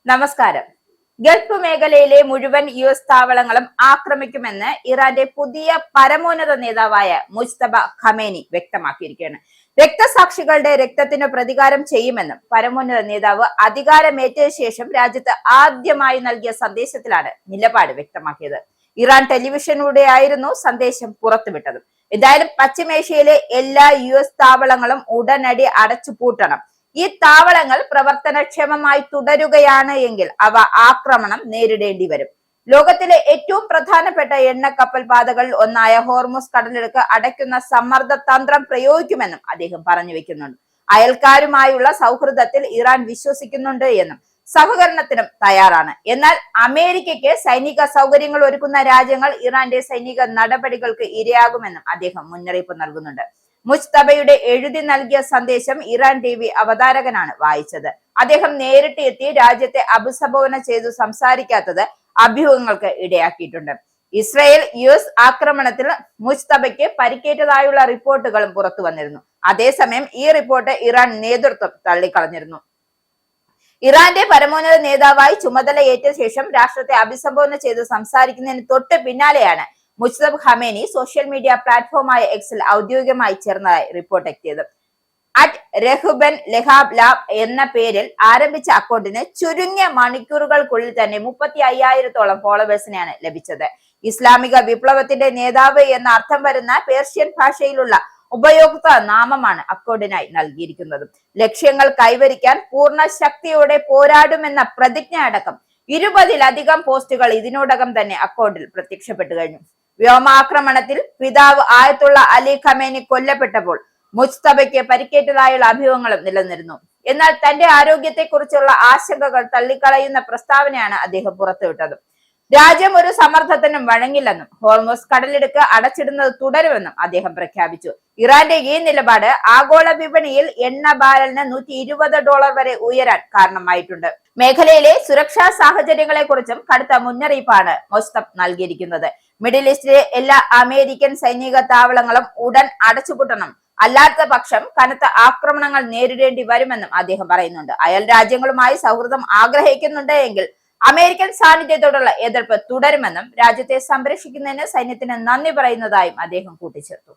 നമസ്കാരം. ഗൾഫ് മേഖലയിലെ മുഴുവൻ US താവളങ്ങളും ആക്രമിക്കുമെന്ന് ഇറാന്റെ പുതിയ പരമോന്നത നേതാവായ മുജ്തബ ഖമേനി വ്യക്തമാക്കിയിരിക്കുകയാണ്. രക്തസാക്ഷികളുടെ രക്തത്തിന് പ്രതികാരം ചെയ്യുമെന്നും പരമോന്നത നേതാവ് അധികാരമേറ്റ ശേഷം രാജ്യത്ത് ആദ്യമായി നൽകിയ സന്ദേശത്തിലാണ് നിലപാട് വ്യക്തമാക്കിയത്. ഇറാൻ ടെലിവിഷനിലൂടെയായിരുന്നു സന്ദേശം പുറത്തുവിട്ടത്. എന്തായാലും പശ്ചിമേഷ്യയിലെ എല്ലാ US താവളങ്ങളും ഉടനടി അടച്ചുപൂട്ടണം. ഈ താവളങ്ങൾ പ്രവർത്തനക്ഷമമായി തുടരുകയാണ് എങ്കിൽ അവ ആക്രമണം നേരിടേണ്ടി വരും. ലോകത്തിലെ ഏറ്റവും പ്രധാനപ്പെട്ട എണ്ണ കപ്പൽ പാതകളിൽ ഒന്നായ ഹോർമുസ് കടലിടുക്ക് അടയ്ക്കുന്ന സമ്മർദ്ദ തന്ത്രം പ്രയോഗിക്കുമെന്നും അദ്ദേഹം പറഞ്ഞു വെക്കുന്നുണ്ട്. അയൽക്കാരുമായുള്ള സൗഹൃദത്തിൽ ഇറാൻ വിശ്വസിക്കുന്നുണ്ട് എന്നും സഹകരണത്തിനും തയ്യാറാണ്. എന്നാൽ അമേരിക്കയ്ക്ക് സൈനിക സൗകര്യങ്ങൾ ഒരുക്കുന്ന രാജ്യങ്ങൾ ഇറാന്റെ സൈനിക നടപടികൾക്ക് ഇരയാകുമെന്നും അദ്ദേഹം മുന്നറിയിപ്പ് നൽകുന്നുണ്ട്. മുജ്തബയുടെ എഴുതി നൽകിയ സന്ദേശം ഇറാൻ TV അവതാരകനാണ് വായിച്ചത്. അദ്ദേഹം നേരിട്ട് എത്തി രാജ്യത്തെ അഭിസംബോധന ചെയ്തു സംസാരിക്കാത്തത് അഭ്യൂഹങ്ങൾക്ക് ഇടയാക്കിയിട്ടുണ്ട്. ഇസ്രായേൽ US ആക്രമണത്തിൽ മുജ്തബയ്ക്ക് പരിക്കേറ്റതായുള്ള റിപ്പോർട്ടുകളും പുറത്തു വന്നിരുന്നു. അതേസമയം ഈ റിപ്പോർട്ട് ഇറാൻ നേതൃത്വം തള്ളിക്കളഞ്ഞിരുന്നു. ഇറാന്റെ പരമോന്നത നേതാവായി ചുമതലയേറ്റ ശേഷം രാഷ്ട്രത്തെ അഭിസംബോധന ചെയ്ത് സംസാരിക്കുന്നതിന് തൊട്ട് പിന്നാലെയാണ് മുജ്തബ ഖമേനി സോഷ്യൽ മീഡിയ പ്ലാറ്റ്ഫോമായ എക്സിൽ ഔദ്യോഗികമായി ചേർന്നതായി റിപ്പോർട്ട് എത്തിയത്. @രഹ്ബൻ ലഹാബ് ലാബ് എന്ന പേരിൽ ആരംഭിച്ച അക്കൗണ്ടിന് ചുരുങ്ങിയ മണിക്കൂറുകൾക്കുള്ളിൽ തന്നെ 35,000-ഓളം ഫോളോവേഴ്സിനെയാണ് ലഭിച്ചത്. ഇസ്ലാമിക വിപ്ലവത്തിന്റെ നേതാവ് എന്ന അർത്ഥം വരുന്ന പേർഷ്യൻ ഭാഷയിലുള്ള ഉപയോക്തൃ നാമമാണ് അക്കൗണ്ടിനായി നൽകിയിരിക്കുന്നത്. ലക്ഷ്യങ്ങൾ കൈവരിക്കാൻ പൂർണ്ണ ശക്തിയോടെ പോരാടുമെന്ന പ്രതിജ്ഞ അടക്കം 20-ലധികം പോസ്റ്റുകൾ ഇതിനോടകം തന്നെ അക്കൗണ്ടിൽ പ്രത്യക്ഷപ്പെട്ടു കഴിഞ്ഞു. വ്യോമാക്രമണത്തിൽ പിതാവ് ആയത്തുള്ള അലി ഖമേനി കൊല്ലപ്പെട്ടപ്പോൾ മുജ്തബയ്ക്ക് പരിക്കേറ്റതായുള്ള അഭ്യൂഹങ്ങളും നിലനിന്നിരുന്നു. എന്നാൽ തന്റെ ആരോഗ്യത്തെക്കുറിച്ചുള്ള ആശങ്കകൾ തള്ളിക്കളയുന്ന പ്രസ്താവനയാണ് അദ്ദേഹം പുറത്തുവിട്ടത്. രാജ്യം ഒരു സമ്മർദ്ദത്തിനും വഴങ്ങില്ലെന്നും ഹോർമുസ് കടലിടുക്ക് അടച്ചിടുന്നത് തുടരുമെന്നും അദ്ദേഹം പ്രഖ്യാപിച്ചു. ഇറാന്റെ ഈ നിലപാട് ആഗോള വിപണിയിൽ എണ്ണ ബാരലിന് $120 വരെ ഉയരാൻ കാരണമായിട്ടുണ്ട്. മേഖലയിലെ സുരക്ഷാ സാഹചര്യങ്ങളെ കുറിച്ചും കടുത്ത മുന്നറിയിപ്പാണ് മുജ്തബ നൽകിയിരിക്കുന്നത്. മിഡിൽ ഈസ്റ്റിലെ എല്ലാ അമേരിക്കൻ സൈനിക താവളങ്ങളും ഉടൻ അടച്ചുപൂട്ടണം, അല്ലാത്ത പക്ഷം കനത്ത ആക്രമണങ്ങൾ നേരിടേണ്ടി വരുമെന്നും അദ്ദേഹം പറയുന്നുണ്ട്. അയൽ രാജ്യങ്ങളുമായി സൗഹൃദം ആഗ്രഹിക്കുന്നുണ്ട് എങ്കിൽ അമേരിക്കൻ സാന്നിധ്യത്തോടുള്ള എതിർപ്പ് തുടരുമെന്നും രാജ്യത്തെ സംരക്ഷിക്കുന്നതിന് സൈന്യത്തിന് നന്ദി പറയുന്നതായും അദ്ദേഹം കൂട്ടിച്ചേർത്തു.